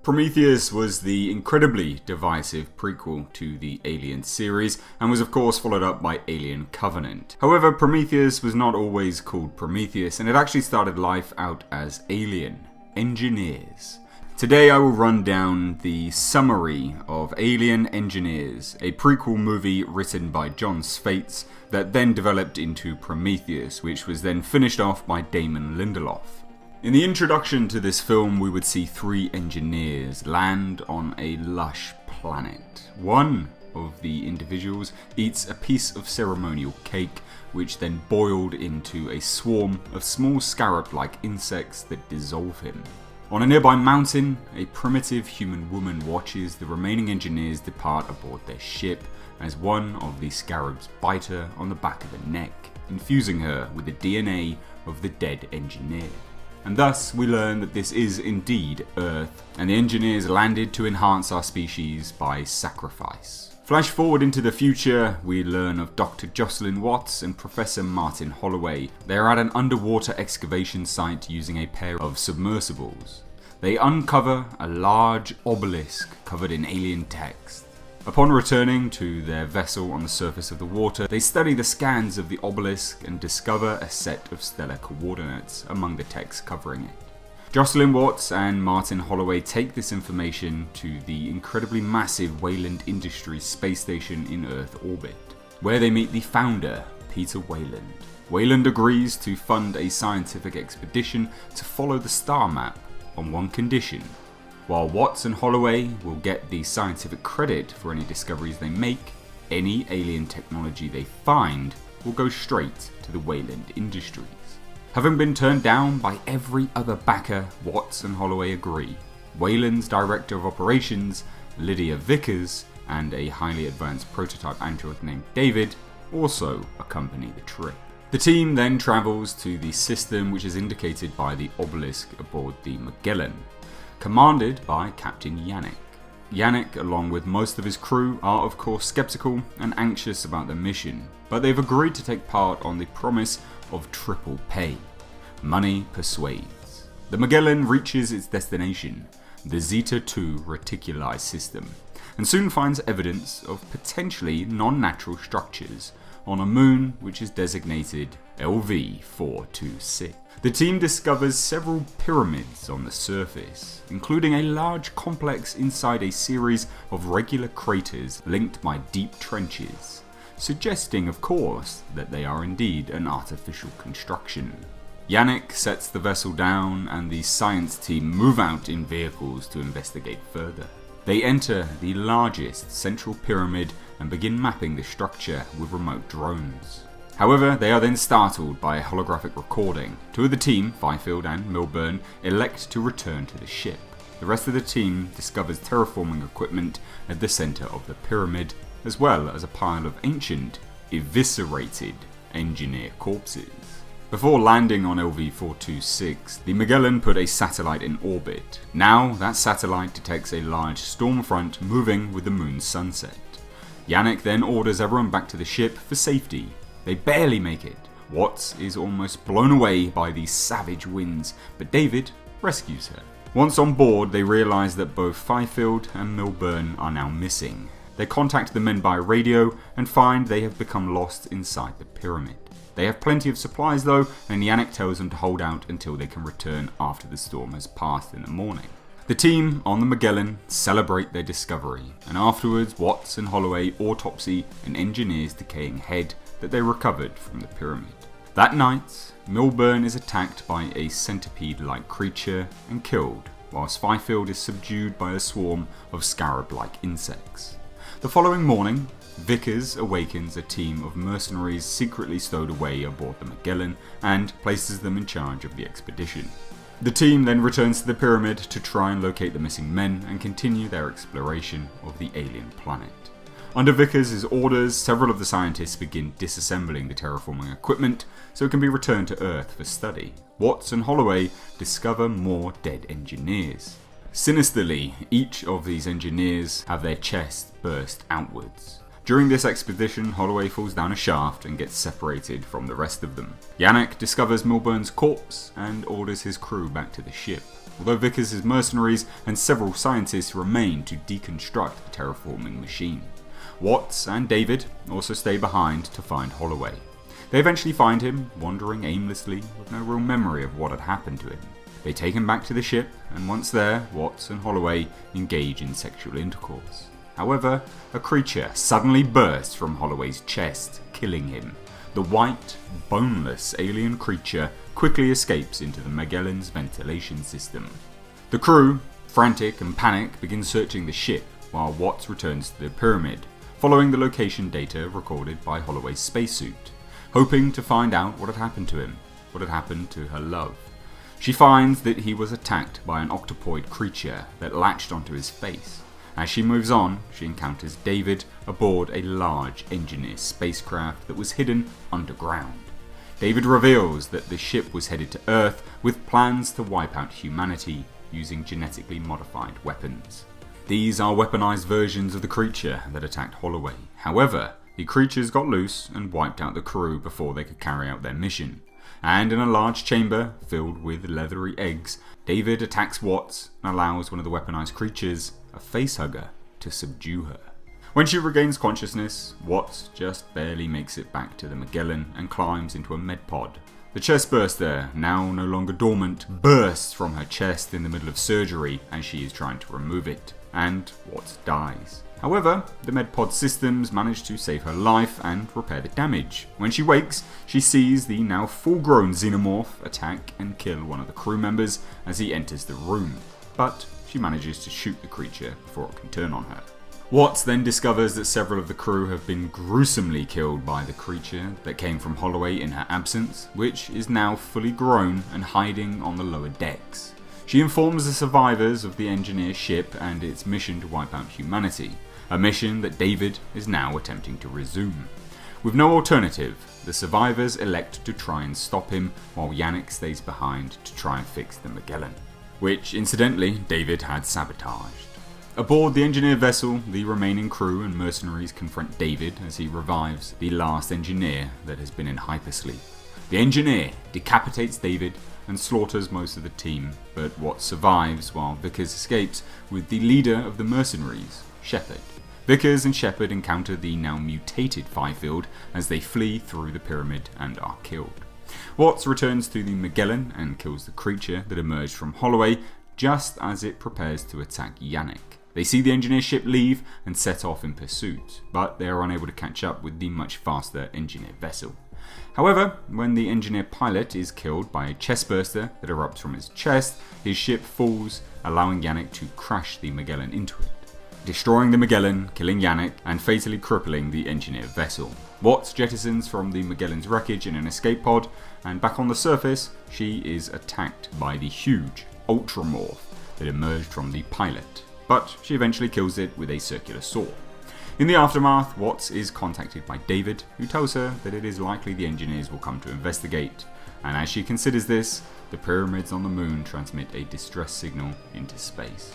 Prometheus was the incredibly divisive prequel to the Alien series, and was of course followed up by Alien Covenant. However, Prometheus was not always called Prometheus, and it actually started life out as Alien Engineers. Today I will run down the summary of Alien Engineers, a prequel movie written by John Spaihts that then developed into Prometheus, which was then finished off by Damon Lindelof. In the introduction to this film, we would see three engineers land on a lush planet. One of the individuals eats a piece of ceremonial cake, which then boiled into a swarm of small scarab-like insects that dissolve him. On a nearby mountain, a primitive human woman watches the remaining engineers depart aboard their ship as one of the scarabs bite her on the back of the neck, infusing her with the DNA of the dead engineer. And thus we learn that this is indeed Earth, and the engineers landed to enhance our species by sacrifice. Flash forward into the future, we learn of Dr. Jocelyn Watts and Professor Martin Holloway. They are at an underwater excavation site using a pair of submersibles. They uncover a large obelisk covered in alien text. Upon returning to their vessel on the surface of the water, they study the scans of the obelisk and discover a set of stellar coordinates among the text covering it. Jocelyn Watts and Martin Holloway take this information to the incredibly massive Weyland Industries space station in Earth orbit, where they meet the founder, Peter Weyland. Weyland agrees to fund a scientific expedition to follow the star map on one condition. While Watts and Holloway will get the scientific credit for any discoveries they make, any alien technology they find will go straight to the Weyland Industries. Having been turned down by every other backer, Watts and Holloway agree. Weyland's director of operations, Lydia Vickers, and a highly advanced prototype android named David also accompany the trip. The team then travels to the system which is indicated by the obelisk aboard the Magellan, commanded by Captain Yannick. Yannick, along with most of his crew, are of course skeptical and anxious about the mission, but they've agreed to take part on the promise of triple pay. Money persuades. The Magellan reaches its destination, the Zeta 2 Reticuli system, and soon finds evidence of potentially non-natural structures on a moon which is designated LV-426. The team discovers several pyramids on the surface, including a large complex inside a series of regular craters linked by deep trenches, suggesting of course that they are indeed an artificial construction. Yannick sets the vessel down and the science team move out in vehicles to investigate further. They enter the largest central pyramid and begin mapping the structure with remote drones. However, they are then startled by a holographic recording. Two of the team, Fifield and Milburn, elect to return to the ship. The rest of the team discovers terraforming equipment at the center of the pyramid, as well as a pile of ancient, eviscerated engineer corpses. Before landing on LV-426, the Magellan put a satellite in orbit. Now, that satellite detects a large storm front moving with the moon's sunset. Yannick then orders everyone back to the ship for safety. They barely make it. Watts is almost blown away by these savage winds, but David rescues her. Once on board, they realize that both Fifield and Milburn are now missing. They contact the men by radio and find they have become lost inside the pyramid. They have plenty of supplies though, and Yannick tells them to hold out until they can return after the storm has passed in the morning. The team on the Magellan celebrate their discovery, and afterwards Watts and Holloway autopsy an engineer's decaying head that they recovered from the pyramid. That night, Milburn is attacked by a centipede-like creature and killed, whilst Fifield is subdued by a swarm of scarab-like insects. The following morning, Vickers awakens a team of mercenaries secretly stowed away aboard the Magellan and places them in charge of the expedition. The team then returns to the pyramid to try and locate the missing men and continue their exploration of the alien planet. Under Vickers' orders, several of the scientists begin disassembling the terraforming equipment so it can be returned to Earth for study. Watts and Holloway discover more dead engineers. Sinisterly, each of these engineers have their chests burst outwards. During this expedition, Holloway falls down a shaft and gets separated from the rest of them. Yannick discovers Milburn's corpse and orders his crew back to the ship. although Vickers' mercenaries and several scientists remain to deconstruct the terraforming machine. Watts and David also stay behind to find Holloway. They eventually find him, wandering aimlessly with no real memory of what had happened to him. They take him back to the ship, and once there, Watts and Holloway engage in sexual intercourse. However, a creature suddenly bursts from Holloway's chest, killing him. The white, boneless alien creature quickly escapes into the Magellan's ventilation system. The crew, frantic and panicked, begin searching the ship, while Watts returns to the pyramid, following the location data recorded by Holloway's spacesuit, hoping to find out what had happened to him, what had happened to her love. She finds that he was attacked by an octopoid creature that latched onto his face. As she moves on, she encounters David aboard a large engineer spacecraft that was hidden underground. David reveals that the ship was headed to Earth with plans to wipe out humanity using genetically modified weapons. These are weaponized versions of the creature that attacked Holloway. However, the creatures got loose and wiped out the crew before they could carry out their mission. And in a large chamber filled with leathery eggs, David attacks Watts and allows one of the weaponized creatures, a facehugger, to subdue her. When she regains consciousness, Watts just barely makes it back to the Magellan and climbs into a medpod. The chest burster, now no longer dormant, bursts from her chest in the middle of surgery as she is trying to remove it, and Watts dies. However, the medpod systems manage to save her life and repair the damage. When she wakes, she sees the now full-grown xenomorph attack and kill one of the crew members as he enters the room, but she manages to shoot the creature before it can turn on her. Watts then discovers that several of the crew have been gruesomely killed by the creature that came from Holloway in her absence, which is now fully grown and hiding on the lower decks. She informs the survivors of the engineer ship and its mission to wipe out humanity, a mission that David is now attempting to resume. With no alternative, the survivors elect to try and stop him while Yannick stays behind to try and fix the Magellan, which incidentally David had sabotaged. Aboard the engineer vessel, the remaining crew and mercenaries confront David as he revives the last engineer that has been in hypersleep. The engineer decapitates David and slaughters most of the team, but Watts survives while Vickers escapes with the leader of the mercenaries, Shepard. Vickers and Shepard encounter the now mutated Fifield as they flee through the pyramid and are killed. Watts returns to the Magellan and kills the creature that emerged from Holloway just as it prepares to attack Yannick. They see the engineer ship leave and set off in pursuit, but they are unable to catch up with the much faster engineer vessel. However, when the engineer pilot is killed by a chestburster that erupts from his chest, his ship falls, allowing Yannick to crash the Magellan into it, destroying the Magellan, killing Yannick, and fatally crippling the engineer vessel. Watts jettisons from the Magellan's wreckage in an escape pod, and back on the surface, she is attacked by the huge Ultramorph that emerged from the pilot, but she eventually kills it with a circular saw. In the aftermath, Watts is contacted by David, who tells her that it is likely the engineers will come to investigate, and as she considers this, the pyramids on the moon transmit a distress signal into space.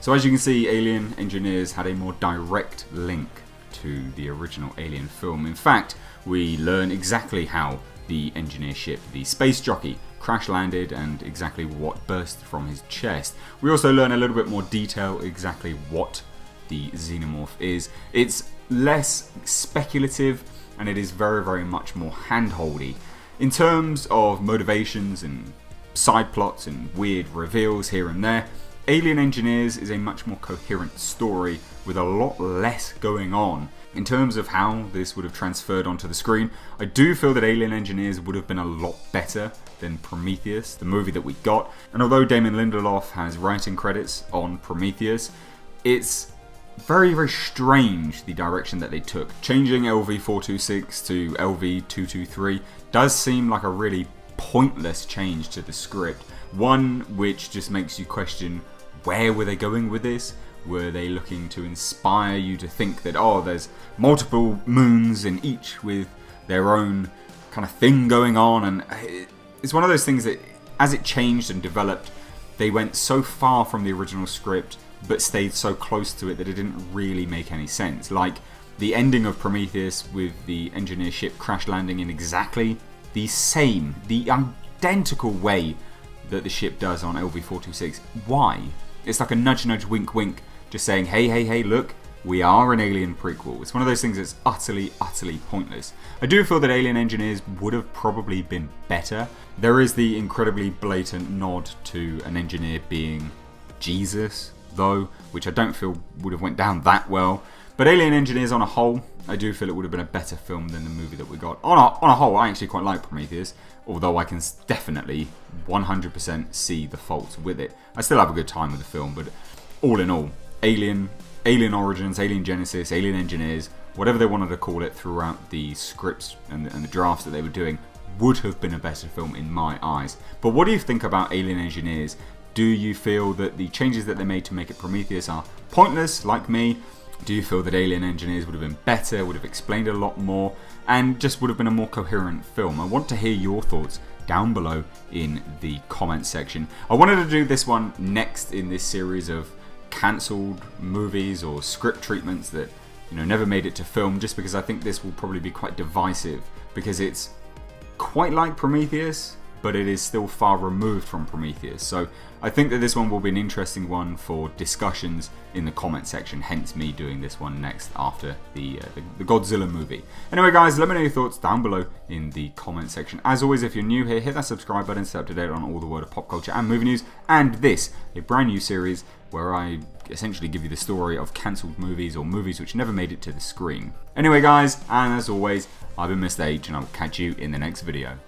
So as you can see, Alien Engineers had a more direct link to the original Alien film. In fact, we learn exactly how the engineer ship, the space jockey, crash landed and exactly what burst from his chest. We also learn a little bit more detail exactly what the xenomorph is. It's less speculative and it is very, very much more handholdy. In terms of motivations and side plots and weird reveals here and there, Alien Engineers is a much more coherent story with a lot less going on. In terms of how this would have transferred onto the screen, I do feel that Alien Engineers would have been a lot better than Prometheus, the movie that we got. And although Damon Lindelof has writing credits on Prometheus, it's very, very strange the direction that they took. Changing LV-426 to LV-223 does seem like a really pointless change to the script. One which just makes you question, where were they going with this? Were they looking to inspire you to think that, oh, there's multiple moons and each with their own kind of thing going on? And it's one of those things that as it changed and developed, they went so far from the original script but stayed so close to it that it didn't really make any sense. Like the ending of Prometheus with the engineer ship crash landing in exactly the same, the identical way that the ship does on LV-426. Why? It's like a nudge nudge wink wink, just saying, hey, hey, hey, look, we are an Alien prequel. It's one of those things that's utterly, utterly pointless. I do feel that Alien Engineers would have probably been better. There is the incredibly blatant nod to an engineer being Jesus, though, which I don't feel would have went down that well. But Alien Engineers on a whole, I do feel it would have been a better film than the movie that we got. On a whole, I actually quite like Prometheus, although I can definitely 100% see the faults with it. I still have a good time with the film, but all in all, Alien Origins, Alien Genesis, Alien Engineers, whatever they wanted to call it throughout the scripts and the drafts that they were doing, would have been a better film in my eyes. But what do you think about Alien Engineers? Do you feel that the changes that they made to make it Prometheus are pointless, like me? Do you feel that Alien Engineers would have been better, would have explained a lot more, and just would have been a more coherent film? I want to hear your thoughts down below in the comment section. I wanted to do this one next in this series of cancelled movies or script treatments that, you know, never made it to film, just because I think this will probably be quite divisive, because it's quite like Prometheus, but it is still far removed from Prometheus. So I think that this one will be an interesting one for discussions in the comment section, hence me doing this one next after the Godzilla movie. Anyway guys, let me know your thoughts down below in the comment section. As always, if you're new here, hit that subscribe button to stay up to date on all the world of pop culture and movie news, and this, a brand new series where I essentially give you the story of cancelled movies or movies which never made it to the screen. Anyway guys, and as always, I've been Mr. H, and I will catch you in the next video.